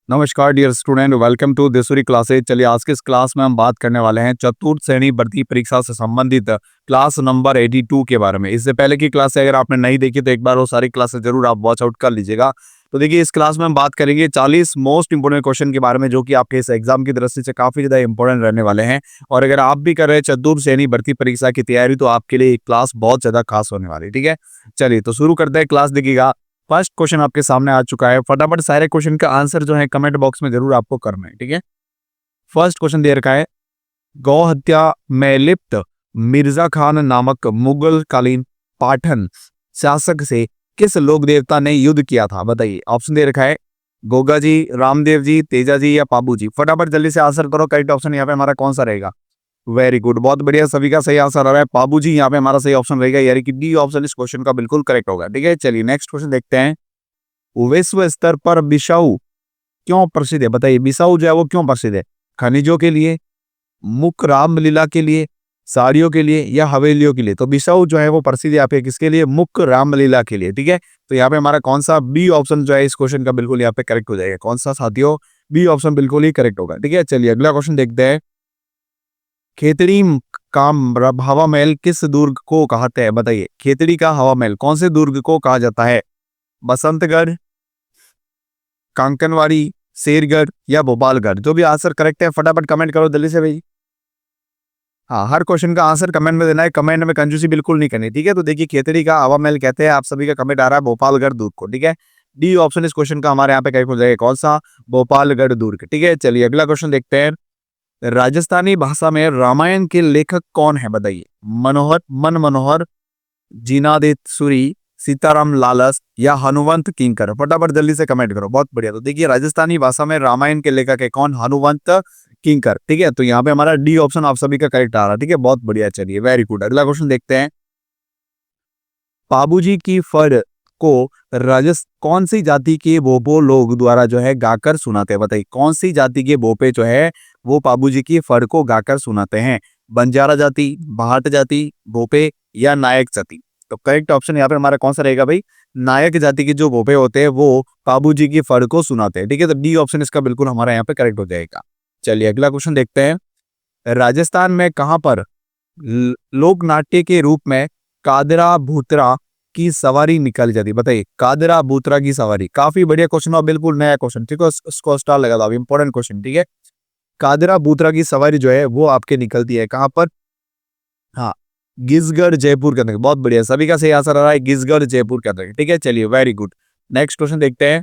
नमस्कार dear student, welcome to Desuri classes. चलिए आज के इस क्लास में हम बात करने वाले हैं चतुर्थ श्रेणी भर्ती परीक्षा से संबंधित क्लास नंबर 82 के बारे में। इससे पहले की क्लास अगर आपने नहीं देखी तो एक बार वो सारी क्लासेस जरूर आप वॉच आउट कर लीजिएगा। तो देखिए इस क्लास में हम बात करेंगे 40 मोस्ट इंपोर्टेंट क्वेश्चन के बारे में, जो कि आपके इस एग्जाम की दृष्टि से काफी ज्यादा इंपॉर्टेंट रहने वाले हैं। और अगर आप भी कर रहे हैं चतुर्थ श्रेणी भर्ती परीक्षा की तैयारी तो आपके लिए क्लास बहुत ज्यादा खास होने वाली है। ठीक है, चलिए तो शुरू करते हैं क्लास। देखिएगा फर्स्ट क्वेश्चन आपके सामने आ चुका है। फटाफट सारे क्वेश्चन का आंसर जो है कमेंट बॉक्स में जरूर आपको करना है। ठीक है, फर्स्ट क्वेश्चन दे रखा है, गौ हत्या में लिप्त मिर्जा खान नामक मुगल कालीन पाठन शासक से किस लोक देवता ने युद्ध किया था? बताइए। ऑप्शन दे रखा है गोगा जी, रामदेव जी, तेजा जी या पाबू जी। फटाफट जल्दी से आंसर करो। करेक्ट ऑप्शन यहाँ पे हमारा कौन सा रहेगा? वेरी गुड, बहुत बढ़िया, सभी का सही आंसर आ रहा है पाबू जी। यहाँ पे हमारा सही ऑप्शन रहेगा, यानी कि डी ऑप्शन इस क्वेश्चन का बिल्कुल करेक्ट होगा। ठीक है, चलिए नेक्स्ट क्वेश्चन देखते हैं। विश्व स्तर पर बिसाऊ क्यों प्रसिद्ध है? बताइए, बिसाऊ जो है वो क्यों प्रसिद्ध है? खनिजों के लिए, मुख्य रामलीला के लिए, साड़ियों के लिए या हवेलियों के लिए? तो बिसाऊ जो है वो प्रसिद्ध है यहाँ पे किसके लिए? मुख्य रामलीला के लिए। ठीक है, तो यहाँ पे हमारा कौन सा बी ऑप्शन जो है इस क्वेश्चन का बिल्कुल यहाँ पे करेक्ट हो जाएगा। कौन सा साथियों? बी ऑप्शन बिल्कुल ही करेक्ट होगा। ठीक है, चलिए अगला क्वेश्चन देखते हैं। खेतड़ी का हवा महल किस दुर्ग को कहते हैं? बताइए, खेतड़ी का हवा महल कौन से दुर्ग को कहा जाता है? बसंतगढ़, कांकनवाड़ी, शेरगढ़ या भोपालगढ़? जो भी आंसर करेक्ट है फटाफट कमेंट करो जल्दी से भाई। हाँ, हर क्वेश्चन का आंसर कमेंट में देना है, कमेंट में कंजूसी बिल्कुल नहीं करनी। ठीक है, तो देखिए खेतड़ी का हवा महल कहते हैं, आप सभी का कमेंट आ रहा है भोपालगढ़ दुर्ग को। ठीक है, डी ऑप्शन इस क्वेश्चन का हमारे यहाँ पे करेक्ट हो जाएगा। कौन सा? भोपालगढ़ दुर्ग। ठीक है, चलिए अगला क्वेश्चन देखते हैं। राजस्थानी भाषा में रामायण के लेखक कौन है? बताइए। मन मनोहर, जीनादित सूरी, सीताराम लालस या हनुवंत किंकर? फटाफट जल्दी से कमेंट करो। बहुत बढ़िया, तो देखिए राजस्थानी भाषा में रामायण के लेखक है कौन? हनुवंत किंकर। ठीक है, तो यहाँ पे हमारा डी ऑप्शन आप सभी का करेक्ट आ रहा है। ठीक है, बहुत बढ़िया, चलिए वेरी गुड। अगला क्वेश्चन देखते हैं। बाबूजी की फर को कौन सी जाति के भोपो लोग द्वारा जो है गाकर सुनाते हैं? बताइए, कौन सी जाति के भोपे जो है वो बाबूजी की फर को गाकर सुनाते हैं? बंजारा जाति, भाट जाति, भोपे या नायक जाति? तो करेक्ट ऑप्शन यहाँ पे हमारा कौन सा रहेगा भाई? नायक जाति के जो भोपे होते हैं वो बाबूजी की फर को सुनाते हैं। ठीक है, तो डी ऑप्शन इसका बिल्कुल हमारा यहाँ पे करेक्ट हो जाएगा। चलिए अगला क्वेश्चन देखते हैं। राजस्थान में कहां पर लोक नाट्य के रूप में कादरा भूतरा की सवारी निकाली जाती है? बताइए, कादरा भूतरा की सवारी। काफी बढ़िया क्वेश्चन और बिल्कुल नया क्वेश्चन। ठीक है, उसको स्टार लगा दो, इंपॉर्टेंट क्वेश्चन। ठीक है, कादरा भूतरा की सवारी जो है वो आपके निकलती है कहां पर? हाँ, गिसगढ़ जयपुर के अंदर। बहुत बढ़िया, सभी का सही आंसर आ रहा है गिसगढ़ जयपुर के अंदर। ठीक है, चलिए वेरी गुड। नेक्स्ट क्वेश्चन देखते हैं।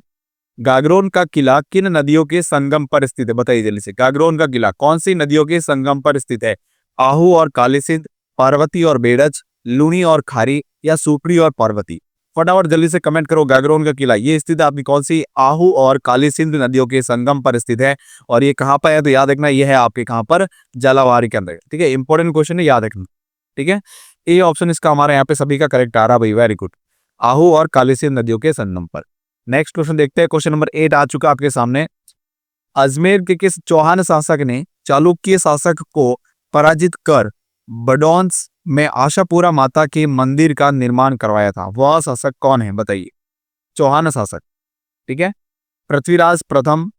गागरोन का किला किन नदियों के संगम पर स्थित है? बताइए जल्दी से। गागरोन का किला कौन सी नदियों के संगम पर स्थित है? आहू और काली सिंध, पार्वती और बेड़ज, लूनी और खारी या सुपड़ी और पार्वती? फटाफट जल्दी से कमेंट करो। गागरोन का किला ये स्थित है आपकी कौन सी? आहू और काली सिंध नदियों के संगम पर स्थित है। और ये कहाँ पर है? तो याद रखना ये है आपके कहाँ पर? जलावारी के अंदर। ठीक है, इंपॉर्टेंट क्वेश्चन है, याद रखना। ठीक है, ए ऑप्शन इसका हमारे यहाँ पे सभी का करेक्ट आ रहा भाई, वेरी गुड। आहू और काली सिंध नदियों के संगम पर। नेक्स्ट क्वेश्चन देखते हैं। क्वेश्चन नंबर 8 आ चुका आपके सामने। अजमेर के किस चौहान शासक ने चालुक्य शासक को पराजित कर बडौन्स में आशापुरा माता के मंदिर का निर्माण करवाया था? वह शासक कौन है? बताइए। चौहान शासक। ठीक है, पृथ्वीराज प्रथम,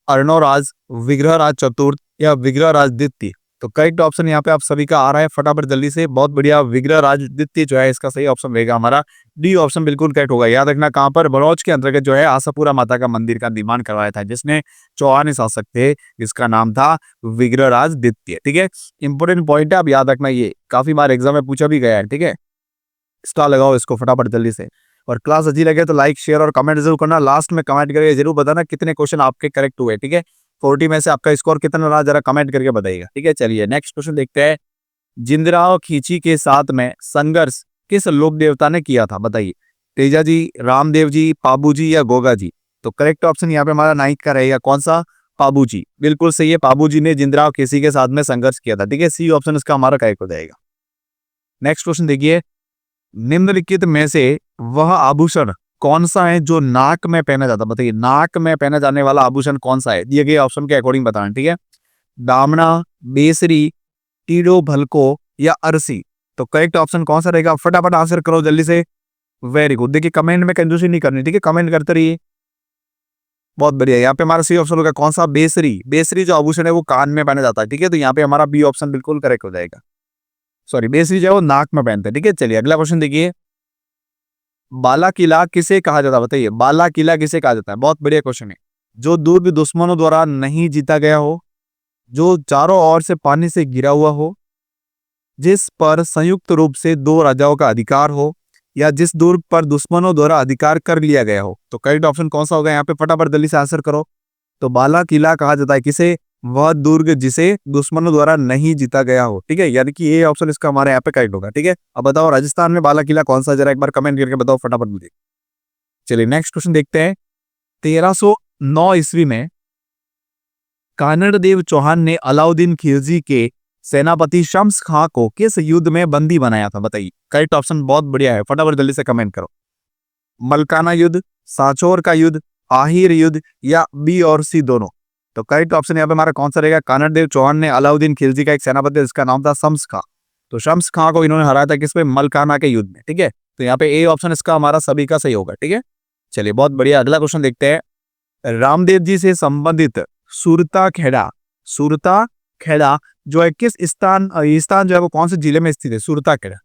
अर्णोराज, विग्रहराज चतुर्थ या विग्रहराज द्वितीय? तो करेक्ट ऑप्शन यहाँ पे आप सभी का आ रहा है, फटाफट जल्दी से। बहुत बढ़िया, विग्रहराज द्वितीय जो है इसका सही ऑप्शन रहेगा हमारा। डी ऑप्शन बिल्कुल करेक्ट होगा। याद रखना कहां पर? बड़ौच के अंतर्गत जो है आशापुरा माता का मंदिर का निर्माण करवाया था, जिसने चौहान शासक थे, जिसका नाम था विग्रहराज द्वितीय। ठीक है, इंपोर्टेंट पॉइंट है, आप याद रखना, ये काफी बार एग्जाम में पूछा भी गया है। ठीक है, स्टार लगाओ इसको फटाफट जल्दी से। और क्लास अच्छी लगे तो लाइक शेयर और कमेंट जरूर करना। लास्ट में कमेंट करके जरूर बताना कितने क्वेश्चन आपके करेक्ट हुए। ठीक है, 40 में से आपका स्कोर कितना रहा जरा कमेंट करके बताइएगा। ठीक है, चलिए नेक्स्ट क्वेश्चन देखते हैं। जिंदराव खींची के साथ में संघर्ष किस लोक देवता ने किया था? बताइए। तेजा जी, रामदेव जी, पाबू जी या गोगा जी? तो करेक्ट ऑप्शन यहाँ पे हमारा 9th का रहेगा। कौन सा? पाबू जी, बिल्कुल सही है। पाबू जी ने जिंदराव खींची के साथ में संघर्ष किया था। ठीक है, सी ऑप्शन इसका हमारा करेक्ट हो जाएगा। नेक्स्ट क्वेश्चन देखिए। निम्नलिखित में से वह आभूषण कौन सा है जो नाक में पहना जाता है? बताइए, नाक में पहना जाने वाला आभूषण कौन सा है? दिए गए ऑप्शन के अकॉर्डिंग बताना। ठीक है, दामना, बेसरी, टीडो भलको या अरसी? तो करेक्ट ऑप्शन कौन सा रहेगा? फटाफट आंसर करो जल्दी से। वेरी गुड, देखिए कमेंट में कंजूसी नहीं करनी। ठीक है, कमेंट करते रहिए। बहुत बढ़िया, यहाँ पे हमारा सी ऑप्शन होगा कौन सा, बेसरी। बेसरी जो आभूषण है वो कान में पहना जाता है, ठीक है, तो यहाँ पे हमारा बी ऑप्शन बिल्कुल करेक्ट हो जाएगा। सॉरी, बेसरी जो है वो नाक में पहनते हैं, ठीक है। चलिए अगला क्वेश्चन देखिए, बाला किला किसे कहा जाता है, बताइए बाला किला किसे कहा जाता है। बहुत बढ़िया क्वेश्चन है। जो दुर्ग दुश्मनों द्वारा नहीं जीता गया हो, जो चारों ओर से पानी से घिरा हुआ हो, जिस पर संयुक्त रूप से दो राजाओं का अधिकार हो, या जिस दुर्ग पर दुश्मनों द्वारा अधिकार कर लिया गया हो। तो करेक्ट ऑप्शन कौन सा होगा यहाँ पे, फटाफट जल्दी से आंसर करो। तो बाला किला कहा जाता है किसे, वह दुर्ग जिसे दुश्मनों द्वारा नहीं जीता गया हो, ठीक है, यानी कि ये ऑप्शन इसका हमारे यहाँ पे करेक्ट होगा, ठीक है। अब बताओ राजस्थान में बाला किला कौन सा, जरा एक बार कमेंट करके बताओ फटाफट मुझे। चलिए नेक्स्ट क्वेश्चन देखते हैं। 1309 ईस्वी में कानड़ देव चौहान ने अलाउद्दीन खिलजी के सेनापति शम्स खां को किस युद्ध में बंदी बनाया था, बताइए। करेक्ट ऑप्शन बहुत बढ़िया है, फटाफट जल्दी से कमेंट करो। मलकाना युद्ध, सांचौर का युद्ध, आहिर युद्ध, या बी और सी दोनों। तो करेक्ट ऑप्शन यहाँ पे हमारा कौन सा रहेगा, कानड़ देव चौहान ने अलाउद्दीन खिलजी का एक सेनापति जिसका नाम था शम्स खां, तो शम्स खां को इन्होंने हराया था किस पे, मलकाना के युद्ध में, ठीक है। तो यहाँ पे ए ऑप्शन इसका हमारा सभी का सही होगा, ठीक है। चलिए बहुत बढ़िया, अगला क्वेश्चन देखते हैं। रामदेव जी से संबंधित सुरता खेड़ा, सुरता खेड़ा जो है किस स्थान जो है वो कौन से जिले में स्थित है, सुरता खेड़ा।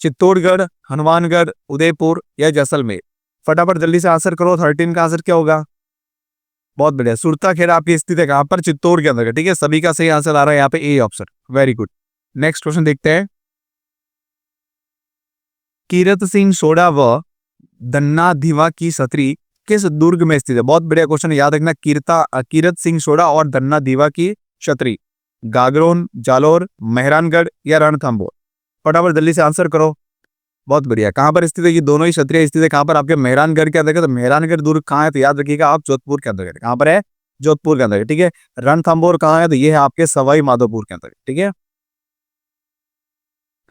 चित्तौड़गढ़, हनुमानगढ़, उदयपुर या जैसलमेर। फटाफट जल्दी से आंसर करो, 13 का आंसर क्या होगा। बहुत बढ़िया, सुरता खेड़ा आपकी स्थित है कहां पर, चित्तौड़ के अंदर, ठीक है। सभी का सही आंसर आ रहा है यहाँ पे A option, very good. Next question देखते हैं। कीरत सिंह सोढ़ा व दन्ना धीवा की छतरी किस दुर्ग में स्थित है। बहुत बढ़िया क्वेश्चन, याद रखना, कीरत सिंह सोढ़ा और दन्ना धीवा की छतरी गागरोन, जालोर, मेहरानगढ़ या रणथंभौर। फटाफट जल्दी से आंसर करो। बहुत बढ़िया, कहां पर स्थित है, ये दोनों ही क्षत्रिय स्थित है कहां पर, आपके मेहरानगढ़ के अंदर है। तो मेहरानगढ़ दुर्ग कहां है, तो याद रखिएगा आप जोधपुर के अंदर है। कहां पर है, जोधपुर के अंदर है, ठीक है। रणथंभौर कहां है, तो ये है आपके सवाई माधोपुर के अंदर, ठीक है।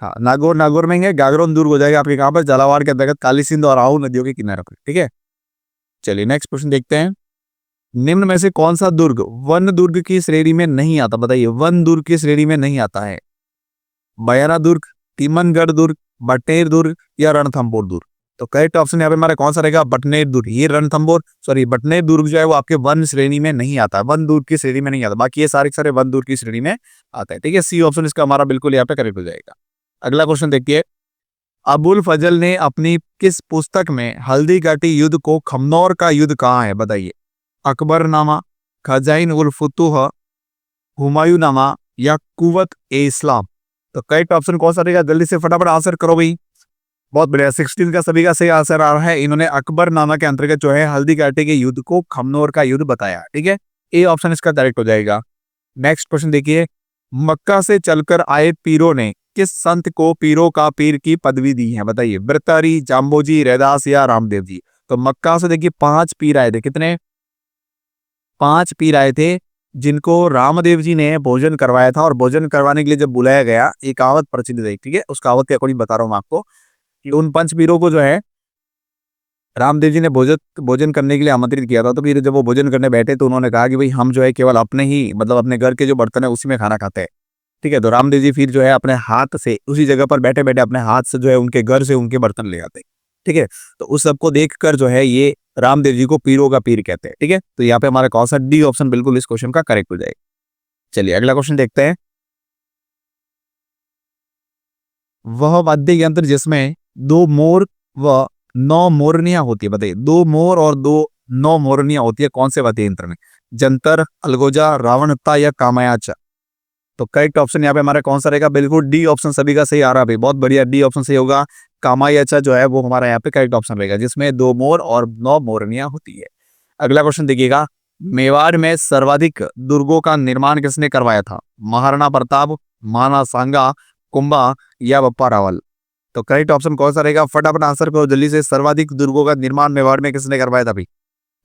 हाँ, नागौर, नागौर में है। गागरोन दुर्ग हो जाएगा आपके कहां पर, झालावाड़ के अंतर्गत काली सिंध और आहू नदियों के किनारे पर, ठीक है। चलिए नेक्स्ट क्वेश्चन देखते हैं। निम्न में से कौन सा दुर्ग वन दुर्ग की श्रेणी में नहीं आता, बताइए, वन दुर्ग की श्रेणी में नहीं आता है। बयाना दुर्ग, तिमनगढ़ दुर्ग, बटनेर दुर्ग या रणथंभौर दुर्ग। तो करेक्ट ऑप्शन यहाँ पे हमारा कौन सा रहेगा, बटनेर दुर्ग। ये बटनेर दुर्ग जो है वो आपके वन श्रेणी में नहीं आता, वन दुर्ग की श्रेणी में नहीं आता, बाकी ये सारे वन दुर्ग की श्रेणी में आता है, ठीक है। सी ऑप्शन इसका हमारा बिल्कुल यहाँ पे करेक्ट हो जाएगा। अगला क्वेश्चन देखिए, अबुल फजल ने अपनी किस पुस्तक में हल्दी घाटी युद्ध को खमनौर का युद्ध कहा है, बताइए। अकबरनामा, खजाइन उल फुतूह, हुमायूंनामा या कुव्वत ए इस्लाम। तो करेक्ट ऑप्शन कौन सा रहेगा, जल्दी से फटाफट आंसर करो भाई। बहुत बढ़िया, 16 का सभी का सही आंसर आ रहा है। इन्होंने अकबरनामा के अंतर्गत जो है हल्दी घाटी के युद्ध को खमनौर का युद्ध बताया, ठीक है। ए ऑप्शन इसका करेक्ट हो जाएगा। नेक्स्ट क्वेश्चन देखिए, मक्का से चलकर आए पीरों ने किस संत को पीरों का पीर की पदवी दी है, बताइए। ब्रतारी, जाम्बोजी, रैदास या रामदेव जी। तो मक्का से देखिए 5 पीर आए थे, कितने, 5 पीर आए थे, जिनको रामदेव जी ने भोजन करवाया था। और भोजन करवाने के लिए जब बुलाया गया, एक कहावत प्रचलित है, ठीक है, उस कहावत के अकॉर्डिंग बता रहा हूं मैं आपको कि उन 5 पीरों को जो है रामदेव जी ने भोजन करने के लिए आमंत्रित किया था। तो फिर जब वो भोजन करने बैठे तो उन्होंने कहा कि भाई हम जो है केवल अपने ही मतलब अपने घर के जो बर्तन है उसी में खाना खाते हैं, ठीक है। तो रामदेव जी फिर जो है अपने हाथ से उसी जगह पर बैठे बैठे अपने हाथ से जो है उनके घर से उनके बर्तन ले आते, ठीक है। तो उस सबको देखकर जो है ये रामदेव जी को पीरों का पीर कहते हैं, ठीक है। तो यहाँ पे हमारा कौन सा डी ऑप्शन बिल्कुल इस क्वेश्चन का करेक्ट हो जाएगा। चलिए अगला क्वेश्चन देखते हैं। वह वाद्य यंत्र जिसमें 2 मोर व 9 मोरनियां होती है, बताइए। 2 मोर और 9 मोरनियां होती है, कौन से वाद्य यंत्र में। जंतर, अलगोजा, रावणता या कामयाचा। तो करेक्ट ऑप्शन यहाँ पे हमारा कौन सा रहेगा, बिल्कुल डी ऑप्शन सभी का सही आ रहा है, बहुत बढ़िया, डी ऑप्शन सही होगा। कामायचा जो है वो हमारा यहाँ पे करेक्ट ऑप्शन रहेगा, जिसमें 2 मोर और 9 मोरनियां होती है। अगला क्वेश्चन देखिएगा, मेवाड़ में सर्वाधिक दुर्गों का निर्माण किसने करवाया था। महाराणा प्रताप, महाराणा सांगा, कुंभा या बप्पा रावल। तो करेक्ट ऑप्शन कौन सा रहेगा, फटाफट आंसर करो जल्दी से। सर्वाधिक दुर्गों का निर्माण मेवाड़ में किसने करवाया था भाई,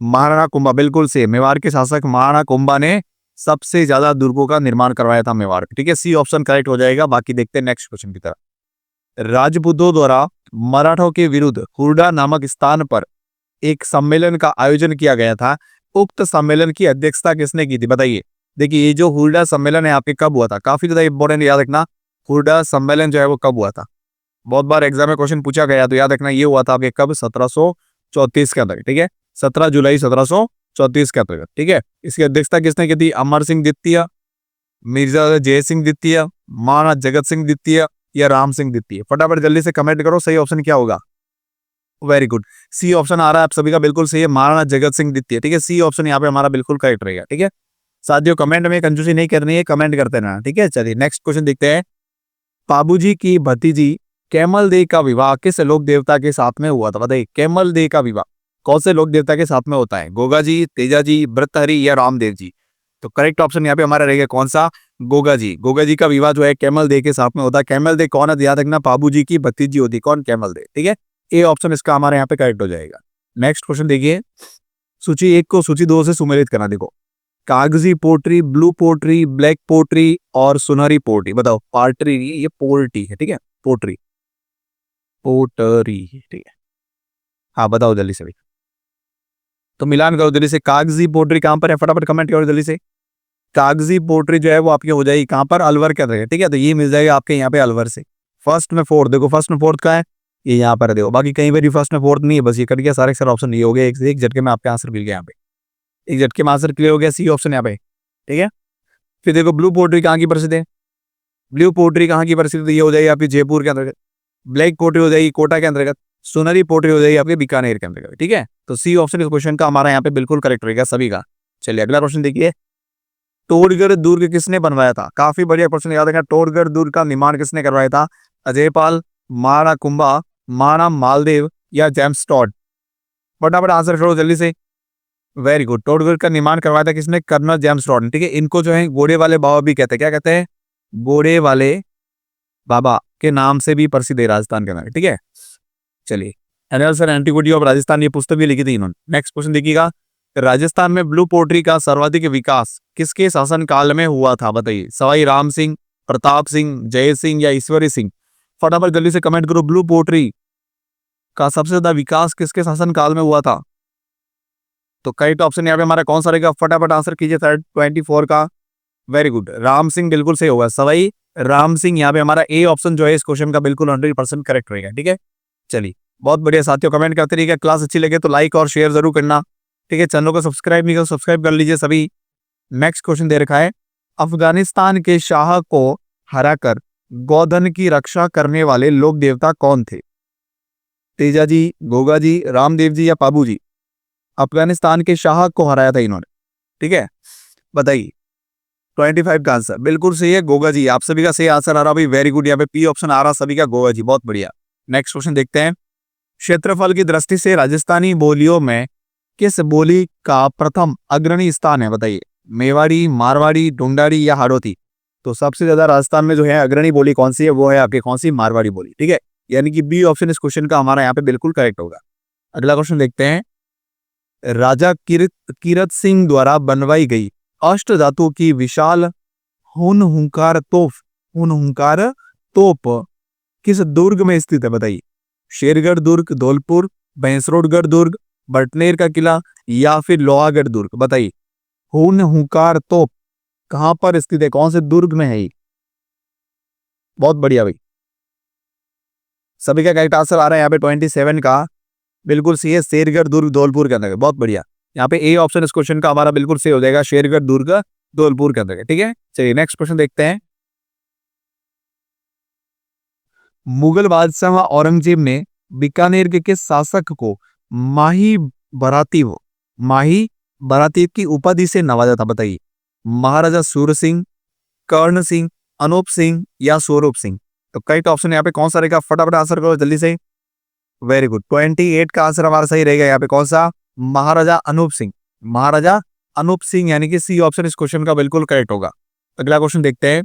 महाराणा कुंभा, बिल्कुल से मेवाड़ के शासक महाराणा कुंभा ने सबसे ज्यादा दुर्गों का निर्माण करवाया था मेवाड़, ठीक है। सी ऑप्शन करेक्ट हो जाएगा। बाकी देखते हैं नेक्स्ट क्वेश्चन की तरफ। राजपूतों द्वारा मराठों के विरुद्ध हुरडा नामक स्थान पर एक सम्मेलन का आयोजन किया गया था। उक्त सम्मेलन की अध्यक्षता किसने की थी, बताइए। देखिए ये जो हुरडा सम्मेलन है आपके कब हुआ था, काफी ज्यादा इंपॉर्टेंट, याद रखना। हुरडा सम्मेलन जो है वो कब हुआ था, बहुत बार एग्जाम में क्वेश्चन पूछा गया, तो याद रखना ये हुआ था आपके कब, 1734 के अंदर, ठीक है। 17 जुलाई 1734 के अंतर्गत। ठीक है, इसकी अध्यक्षता किसने की थी? अमर सिंह द्वितीय, मिर्जा जय सिंह द्वितीय, महाराणा जगत सिंह द्वितीय या राम सिंह द्वितीय। फटाफट जल्दी से कमेंट करो, सही ऑप्शन क्या होगा? वेरी गुड, सी ऑप्शन आ रहा है आप सभी का, बिल्कुल सही है, महाराणा जगत सिंह द्वितीय। ठीक है, सी ऑप्शन यहाँ पे हमारा बिल्कुल करेक्ट रहेगा। ठीक है साथियों, कमेंट में कंजूसी नहीं करनी है, कमेंट करते रहना। ठीक है, चलिए नेक्स्ट क्वेश्चन देखते हैं। पाबूजी की भतीजी कैमल दे का विवाह किस लोक देवता के साथ में हुआ था? बताइए, कैमल दे का विवाह कौन से लोक देवता के साथ में होता है? गोगा जी, तेजा जी, भर्तृहरि या रामदेव जी? तो करेक्ट ऑप्शन यहाँ पे हमारा रहेगा कौन सा? गोगा जी। गोगा जी का विवाह जो है कैमल दे के साथ में होता है। कैमल दे कौन है? याद रखना, पाबूजी की भतीजी होती कौन? कैमल दे। ठीक है, ए ऑप्शन इसका हमारे यहाँ पे करेक्ट हो जाएगा। नेक्स्ट क्वेश्चन देखिए, सूची 1 को सूची 2 से सुमेलित करना। देखो, कागजी pottery, blue pottery, black pottery और सुनहरी पोट्री। बताओ, पार्ट्री ये पोर्टी है। ठीक है, पोट्री, पोटरी। ठीक है, हाँ बताओ जल्दी से भाई, तो मिलान करो जल्दी से। कागजी पोट्री कहां पर है? फटाफट कमेंट करो जल्दी से। कागजी पोट्री जो है वो आपकी हो जाएगी कहां पर? अलवर के अंदर। ठीक है, तो ये मिल जाएगा आपके यहाँ पे अलवर से। फर्स्ट में फोर्थ, देखो फर्स्ट में फोर्थ का है, ये यहाँ पर है। देखो बाकी कहीं पर भी फर्स्ट में फोर्थ नहीं है, बस ये कट गया, सारे ऑप्शन ये हो गया, एक झटके में आपके आंसर मिल गया। यहाँ पे एक झटके में आंसर क्लियर हो गया, सी ऑप्शन यहाँ पे। ठीक है, फिर देखो ब्लू पोट्री कहाँ की प्रसिद्ध है? ब्लू पोट्री कहाँ की प्रसिद्ध? ये हो जाएगी आपकी जयपुर के अंतर्गत। ब्लैक पोट्री हो जाएगी कोटा के अंतर्गत। सुनहरी पोट्री हो जाएगी आपके बीकानेर के अंतर्गत। ठीक है, तो सी ऑप्शन इस क्वेश्चन का हमारा यहाँ पे बिल्कुल करेक्ट रहेगा सभी का। चलिए अगला क्वेश्चन देखिए, टोडगढ़ दुर्ग किसने बनवाया था? काफी बढ़िया क्वेश्चन, याद रखना। टोडगढ़ दुर्ग का निर्माण किसने करवाया था? अजयपाल, महाराणा कुंभा, महाराणा मालदेव या जेम्स टॉड? फटाफट आंसर करो जल्दी से। वेरी गुड, टोडगढ़ का निर्माण करवाया था किसने? कर्नल जेम्स टॉड ने। ठीक है, इनको जो है घोड़े वाले बाबा भी कहते हैं। क्या कहते हैं? घोड़े वाले बाबा के नाम से भी प्रसिद्ध है राजस्थान के अंदर। ठीक है, चलिए, analysis and antiquity of Rajasthan, ये पुस्तक भी लिखी थी इन्होंने। नेक्स्ट क्वेश्चन देखिएगा, राजस्थान में ब्लू पोट्री का सर्वाधिक विकास किसके शासन काल में हुआ था? बताइए, सवाई राम सिंह, प्रताप सिंह, जय सिंह या ईश्वरी सिंह? फटाफट जल्दी से कमेंट करो, ब्लू पोट्री का सबसे ज्यादा विकास किसके शासन काल में हुआ था? तो करेक्ट ऑप्शन यहाँ पे हमारा कौन सा रहेगा? फटाफट आंसर कीजिए, 24 का। वेरी गुड, राम सिंह बिल्कुल सही होगा, सवाई राम सिंह। यहाँ पे हमारा ए ऑप्शन जो है इस क्वेश्चन का बिल्कुल 100% करेक्ट रहेगा। ठीक है, चलिए बहुत बढ़िया साथियों, कमेंट करते रहिएगा। क्लास अच्छी लगे तो लाइक और शेयर जरूर करना। ठीक है, चैनल को सब्सक्राइब नहीं कर, सब्सक्राइब कर लीजिए सभी। नेक्स्ट क्वेश्चन दे रखा है, अफगानिस्तान के शाह को हराकर गोधन की रक्षा करने वाले लोक देवता कौन थे? तेजा जी, गोगा जी, रामदेव जी या पाबू जी? अफगानिस्तान के शाह को हराया था इन्होंने। ठीक है, बताइए। 25 का आंसर बिल्कुल सही है, गोगा जी। आप सभी का सही आंसर आ रहा भाई, वेरी गुड। यहाँ पे पी ऑप्शन आ रहा सभी का, गोगा जी, बहुत बढ़िया। नेक्स्ट क्वेश्चन देखते हैं, क्षेत्रफल की दृष्टि से राजस्थानी बोलियों में किस बोली का प्रथम अग्रणी स्थान है? बताइए, मेवाड़ी, मारवाड़ी, ढूंढाड़ी या हाड़ौती? तो सबसे ज्यादा राजस्थान में जो है अग्रणी बोली कौन सी है? वो है आपकी कौन सी? मारवाड़ी बोली। ठीक है, यानी कि बी ऑप्शन इस क्वेश्चन का हमारा यहाँ पे बिल्कुल करेक्ट होगा। अगला क्वेश्चन देखते हैं, राजा कीरत सिंह द्वारा बनवाई गई अष्ट धातु की विशाल हुनहुंकार तोप किस दुर्ग में स्थित है? बताइए, शेरगढ़ दुर्ग, धौलपुर, भैंसरोडगढ़ दुर्ग, बटनेर का किला या फिर लोहागढ़ दुर्ग? बताइए, हुनहुंकार तोप कहां पर स्थित है? कौन से दुर्ग में है ये? बहुत बढ़िया भाई, सभी का करेक्ट आंसर आ रहा है यहाँ पे 27 का, बिल्कुल सही है, शेरगढ़ दुर्ग धौलपुर के अंदर। बहुत बढ़िया, यहाँ पे ए ऑप्शन इस क्वेश्चन का हमारा बिल्कुल सही हो जाएगा, शेरगढ़ दुर्ग धौलपुर के अंदर। ठीक है, चलिए नेक्स्ट क्वेश्चन देखते हैं, मुगल बादशाह औरंगजेब ने बीकानेर के किस शासक को माही बराती की उपाधि से नवाजा था? बताइए, महाराजा सूर सिंह, कर्ण सिंह, अनूप सिंह या स्वरूप सिंह? तो करेक्ट ऑप्शन यहाँ पे कौन सा रहेगा? फटाफट आंसर करो जल्दी से। वेरी गुड, 28 का आंसर हमारा सही रहेगा। यहाँ पे कौन सा? महाराजा अनूप सिंह। महाराजा अनूप सिंह, यानी कि सी ऑप्शन इस क्वेश्चन का बिल्कुल करेक्ट होगा। अगला क्वेश्चन देखते हैं,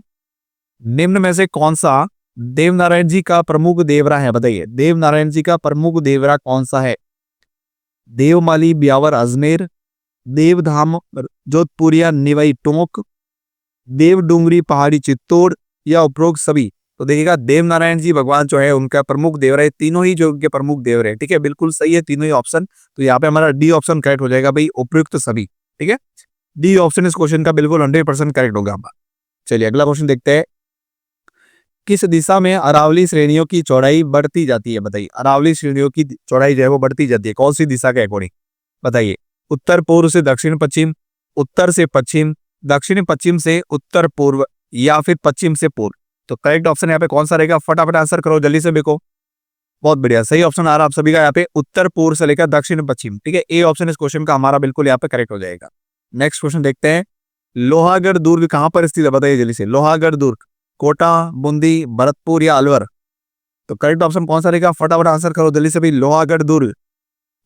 निम्न में से कौन सा देवनारायण जी का प्रमुख देवरा है? बताइए, देवनारायण जी का प्रमुख देवरा कौन सा है? देवमाली ब्यावर अजमेर, देवधाम जोधपुरिया निवई टोंक, देव डूंगरी पहाड़ी चित्तौड़ या उपरोक्त सभी? तो देखिएगा, देवनारायण जी भगवान जो है उनका प्रमुख देवरा है, तीनों ही जो उनके प्रमुख देवरे हैं। ठीक है, बिल्कुल सही है तीनों ही ऑप्शन। तो यहाँ पे हमारा डी ऑप्शन करेक्ट हो जाएगा भाई, उपयुक्त सभी। ठीक है, डी ऑप्शन इस क्वेश्चन का बिल्कुल 100% करेक्ट होगा हमारा। चलिए अगला क्वेश्चन देखते हैं, किस दिशा में अरावली श्रेणियों की चौड़ाई बढ़ती जाती है? बताइए, अरावली श्रेणियों की चौड़ाई जो है वो बढ़ती जाती है कौन सी दिशा के अकॉर्डिंग? बताइए, उत्तर पूर्व से दक्षिण पश्चिम, उत्तर से पश्चिम, दक्षिण पश्चिम से उत्तर पूर्व, या फिर पश्चिम से पूर्व। तो करेक्ट ऑप्शन यहाँ पे कौन सा रहेगा, फटाफट आंसर करो जल्दी से देखो। बहुत बढ़िया, सही ऑप्शन आ रहा है आप सभी का यहाँ पे, उत्तर पूर्व से लेकर दक्षिण पश्चिम। ठीक है, ए ऑप्शन इस क्वेश्चन का हमारा बिल्कुल यहाँ पे करेक्ट हो जाएगा। नेक्स्ट क्वेश्चन देखते हैं, लोहागढ़ दुर्ग कहां पर स्थित है, बताइए जल्दी से। लोहागढ़ दुर्ग कोटा, बूंदी, भरतपुर या अलवर। तो करेक्ट ऑप्शन कौन सा रहेगा, फटाफट आंसर करो जल्दी से भाई। लोहागढ़ दुर्ग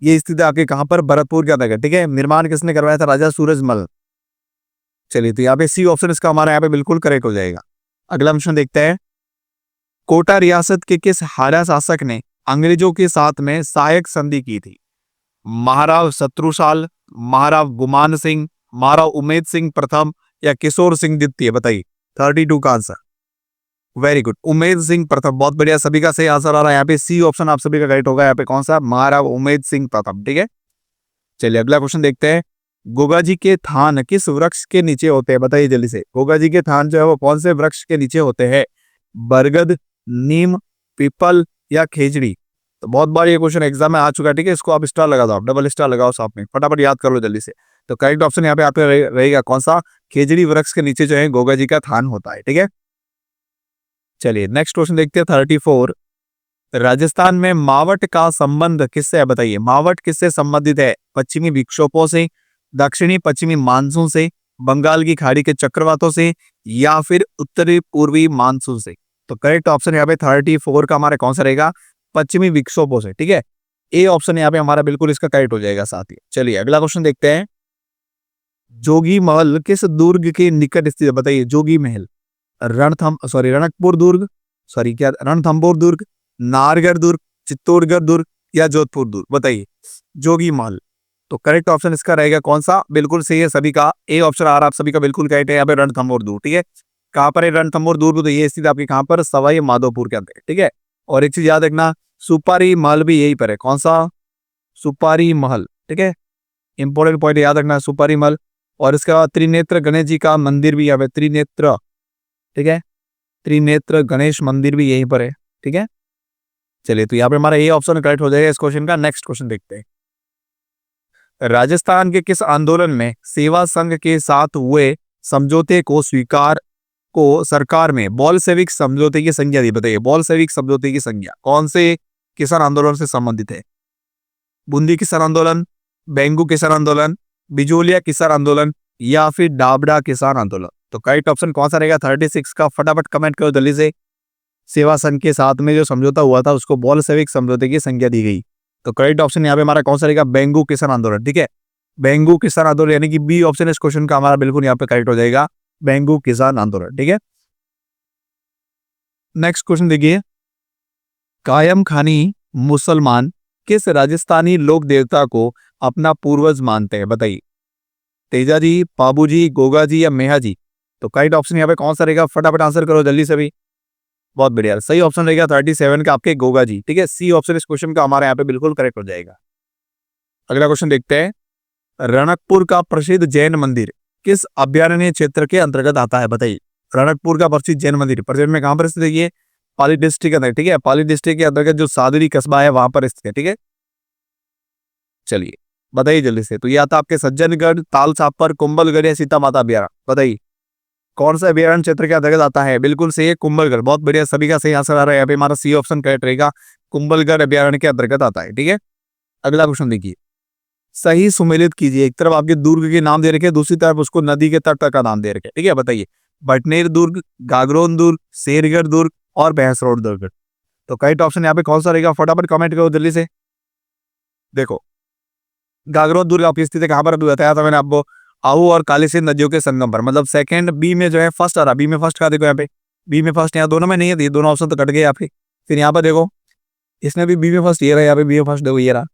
ये स्थित है आपके कहां पर, भरतपुर के अंतर्गत। ठीक है, निर्माण किसने करवाया था, राजा सूरजमल। चलिए, तो यहाँ पे सी ऑप्शन इसका हमारा यहाँ पे बिल्कुल करेक्ट हो जाएगा। अगला प्रश्न देखते हैं, कोटा रियासत के किस हारा शासक ने अंग्रेजों के साथ में सहायक संधि की थी। महाराव शत्रुसाल, महाराव गुमान सिंह, महाराव उमेद सिंह प्रथम या किशोर सिंह द्वितीय। बताइए 32 का answer. Very good, Umed Singh प्रथम। बहुत बढ़िया, सभी का सही आंसर आ रहा है यहाँ पे, सी ऑप्शन आप सभी का करेक्ट होगा यहाँ पे। कौन सा, महाराव उमेद सिंह प्रथम। ठीक है, चलिए अगला क्वेश्चन देखते हैं, गोगा जी के थान किस वृक्ष के नीचे होते हैं, बताइए जल्दी से। गोगा जी के थान जो है वो कौन से वृक्ष के नीचे होते हैं, बरगद, नीम, पीपल या खेजड़ी। तो बहुत बार ये क्वेश्चन एग्जाम में आ चुका है। ठीक है, इसको आप स्टार लगा दो, आप डबल स्टार लगाओ साथ में, फटाफट याद कर लो जल्दी से। तो करेक्ट ऑप्शन यहाँ पे आपका रहेगा कौन सा, खेजड़ी वृक्ष के नीचे जो है गोगा जी का थान होता है। ठीक है, चलिए नेक्स्ट क्वेश्चन देखते हैं 34। राजस्थान में मावट का संबंध किससे है, बताइए। मावट किससे संबंधित है, पश्चिमी विक्षोभों से, दक्षिणी पश्चिमी मानसून से, बंगाल की खाड़ी के चक्रवातों से, या फिर उत्तरी पूर्वी मानसून से। तो करेक्ट ऑप्शन यहाँ पे 34 का हमारा कौन सा रहेगा, पश्चिमी विक्षोभों से। ठीक है, ए ऑप्शन यहाँ पे हमारा बिल्कुल इसका करेक्ट हो जाएगा साथ ही। चलिए अगला क्वेश्चन देखते हैं, जोगी महल किस दुर्ग के निकट स्थित है, बताइए। जोगी महल, रणकपुर दुर्ग, रणथंभौर दुर्ग, नाहरगढ़ दुर्ग, चित्तौड़गढ़ दुर्ग या जोधपुर दुर्ग। बताइए जोगी महल। तो करेक्ट ऑप्शन इसका रहेगा कौन सा, बिल्कुल सही है सभी का, ए ऑप्शन आ रहा है आप सभी का बिल्कुल करेक्ट है यहाँ पे, रणथंभौर दुर्ग। ठीक है, कहां पर है रणथंभौर दुर्ग, तो ये स्थित आपके कहां पर, सवाई माधोपुर के अंदर। ठीक है, और एक चीज याद रखना, सुपारी महल भी यहीं पर है। कौन सा, सुपारी महल। ठीक है, इंपॉर्टेंट पॉइंट याद रखना, सुपारी महल। और इसके बाद त्रिनेत्र गणेश जी का मंदिर भी यहाँ पे, त्रिनेत्र। ठीक है, त्रिनेत्र गणेश मंदिर भी यहीं पर है। ठीक है, चलिए तो यहाँ पे हमारा ये ऑप्शन करेक्ट हो जाएगा इस क्वेश्चन का। नेक्स्ट क्वेश्चन देखते हैं, राजस्थान के किस आंदोलन में सेवा संघ के साथ हुए समझौते को स्वीकार को सरकार में बॉलशेविक समझौते की संज्ञा दी। बताइए बॉलशेविक समझौते की संज्ञा कौन से किसान आंदोलन से संबंधित है, बूंदी किसान आंदोलन, बेंगू किसान आंदोलन, बिजोलिया किसान आंदोलन या फिर डाबड़ा किसान आंदोलन। तो करेक्ट ऑप्शन कौन सा रहेगा 36 का, फटाफट कमेंट करो जल्दी से। सेवा संघ के साथ में जो समझौता हुआ था उसको बॉलशेविक समझौते की संज्ञा दी गई। तो करेक्ट ऑप्शन यहाँ पे हमारा कौन सा रहेगा, बेंगू किसान आंदोलन। ठीक है, बेंगू किसान आंदोलन यानी कि बी ऑप्शन इस क्वेश्चन का हमारा बिल्कुल यहाँ पे करेक्ट हो जाएगा, बेंगू किसान आंदोलन। ठीक है, नेक्स्ट क्वेश्चन देखिए, कायम खानी मुसलमान किस राजस्थानी लोक देवता को अपना पूर्वज मानते हैं, बताइए। तेजा जी, पाबू जी, गोगा जी या मेहा जी। तो करेक्ट ऑप्शन यहाँ पे कौन सा रहेगा, फटाफट आंसर करो जल्दी से भी। बहुत बढ़िया, सही ऑप्शन रहेगा 37 का आपके गोगा जी। ठीक है, सी ऑप्शन इस क्वेश्चन का हमारे यहाँ पे बिल्कुल करेक्ट हो जाएगा। अगला क्वेश्चन देखते हैं, रणकपुर का प्रसिद्ध जैन मंदिर किस अभ्यारण्य क्षेत्र के अंतर्गत आता है, बताइए। रणकपुर का प्रसिद्ध जैन मंदिर प्रेजेंट में कहां पर स्थित है, ये पाली डिस्ट्रिक्ट के अंदर। ठीक है, पाली डिस्ट्रिक्ट के अंतर्गत जो सादरी कस्बा है वहां पर स्थित है। ठीक है, चलिए बताइए जल्दी से। तो ये आता आपके सज्जनगढ़, ताल छापर, कुंभलगढ़ या सीता माता अभ्यारण्य। बताइए कौन सा अभ्यारण्य क्षेत्र के अंतर्गत आता है, बिल्कुल सही है कुंभलगढ़। बहुत बढ़िया, सभी का सही आंसर आ रहा है यहाँ पे, हमारा सी ऑप्शन करेक्ट रहेगा, कुंभलगढ़ अभ्यारण्य के अंतर्गत आता है। ठीक है, अगला क्वेश्चन देखिए, सही सुमेलित कीजिए। एक तरफ आपके दुर्ग के नाम दे रखे, दूसरी तरफ उसको नदी के तट का नाम दे रखे। ठीक है, बताइए बटनेर दुर्ग, गागरोन दुर्ग, शेरगढ़ दुर्ग और भैंसरोड दुर्ग। तो करेक्ट ऑप्शन यहाँ पे कौन सा रहेगा, फटाफट कमेंट करो जल्दी से। देखो गागरोन दुर्ग आपकी स्थिति कहां पर बताया था मैंने आपको, आहू और कालीसिंध नदियों के संगम पर। मतलब सेकंड बी में जो है फर्स्ट आ रहा, बी में फर्स्ट का देखो यहाँ पे, बी में फर्स्ट, यहाँ दोनों में नहीं है, दोनों ऑप्शन तो कट गए आपके। फिर यहाँ पर देखो इसमें भी बी में फर्स्ट ये रहा, यहाँ पे बी में फर्स्ट देखो ये रहा।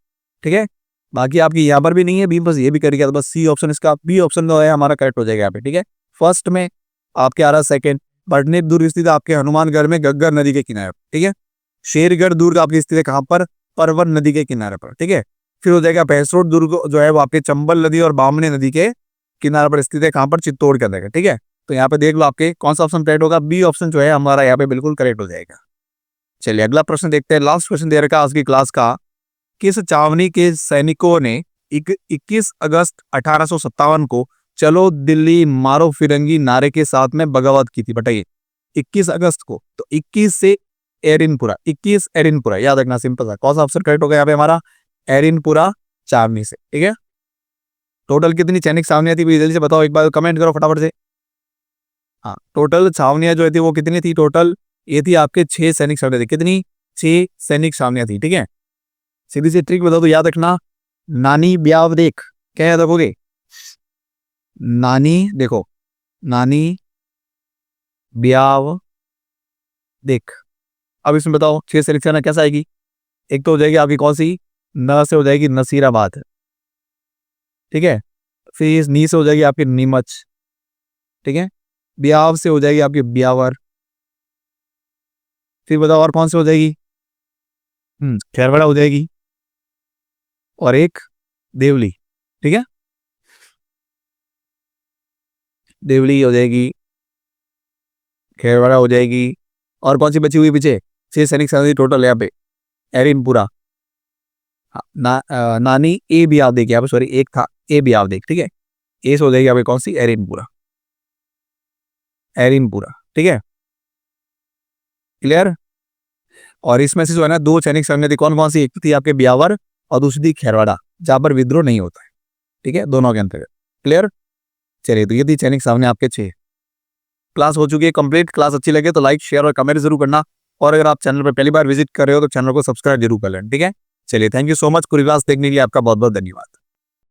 ठीक है, बाकी आपकी यहाँ पर भी नहीं है बी, बस ये भी कर गया, तो बस सी ऑप्शन इसका बी ऑप्शन जो है हमारा करेक्ट हो जाएगा यहाँ पे। ठीक है, फर्स्ट में आपके आ रहा सेकंड, बटनेर दुर्ग स्थित आपके हनुमानगढ़ में गग्गर नदी के किनारे। ठीक है, शेरगढ़ दुर्ग आपकी स्थित है कहां पर, परवन नदी के किनारे पर। ठीक है, फिर हो जाएगा भैंसरोड दुर्ग जो है वो आपके चंबल नदी और बामनी नदी के किनारे पर स्थित है, कहां पर, चित्तौड़ के अंदर। ठीक है, तो यहाँ पे देख लो आपके कौन सा ऑप्शन करेक्ट होगा, बी ऑप्शन जो है हमारा यहाँ पे बिल्कुल करेक्ट हो जाएगा। चलिए अगला प्रश्न देखते हैं, लास्ट क्वेश्चन दे रखा आज की क्लास का, किस छावनी के सैनिकों ने 21 अगस्त 1857 को चलो दिल्ली मारो फिरंगी नारे के साथ में बगावत की थी, बताइए 21 अगस्त को। तो 21 से एरिनपुरा, 21 एरिनपुरा, याद रखना, सिंपल था। कौन सा ऑप्शन करेक्ट होगा यहाँ पे हमारा? एरिनपुरा छावनी से, ठीक है। टोटल कितनी सैनिक छावनियां थी जल्दी से बताओ, एक बार कमेंट करो फटाफट से। हाँ, टोटल छावनियां जो थी वो कितनी थी टोटल? ये थी आपके 6 सैनिक छावनियां थी। कितनी? 6 सैनिक छावनियां थी, ठीक है। सीधी सी ट्रिक बता दो, याद रखना, नानी ब्याव देख, क्या याद रखोगे? नानी, देखो, नानी ब्याव देख। अब इसमें बताओ 6 सैनिक छावनियां कैसे आएगी? एक तो हो जाएगी आपकी कौन सी? न से हो जाएगी नसीराबाद, ठीक है। फिर इस नी से हो जाएगी आपकी नीमच, ठीक है। ब्याव से हो जाएगी आपकी ब्यावर। फिर बताओ और कौन से हो जाएगी? खैरवाड़ा हो जाएगी, और एक देवली, ठीक है, देवली हो जाएगी, खैरवाड़ा हो जाएगी, और कौन सी बची हुई पीछे? 6 सैनिक छावनी टोटल यहाँ पे, एरिनपुरा। हाँ, नानी ए भी आप देखिए यहाँ पे, सॉरी एक था, ए भी आप देख, ठीक है। ए से हो जाएगी यहाँ पे कौन सी? एरिनपुरा, एरिनपुरा, ठीक है, क्लियर। और इसमें से जो है ना 2 सैनिक छावनियां थी, कौन कौन सी? एक थी आपके ब्यावर और दूसरी थी खैरवाड़ा, जहां पर विद्रोह नहीं होता है, ठीक है, दोनों के अंतर्गत, क्लियर। चलिए, तो ये थी सैनिक छावनी आपके 6। क्लास हो चुकी है कंप्लीट। क्लास अच्छी लगे तो लाइक शेयर और कमेंट जरूर करना, और अगर आप चैनल पर पहली बार विजिट कर रहे हो तो चैनल को सब्सक्राइब जरूर कर लेना, ठीक है। चलिए, थैंक यू सो मच। पूरी क्लास देखने के लिए आपका बहुत बहुत धन्यवाद।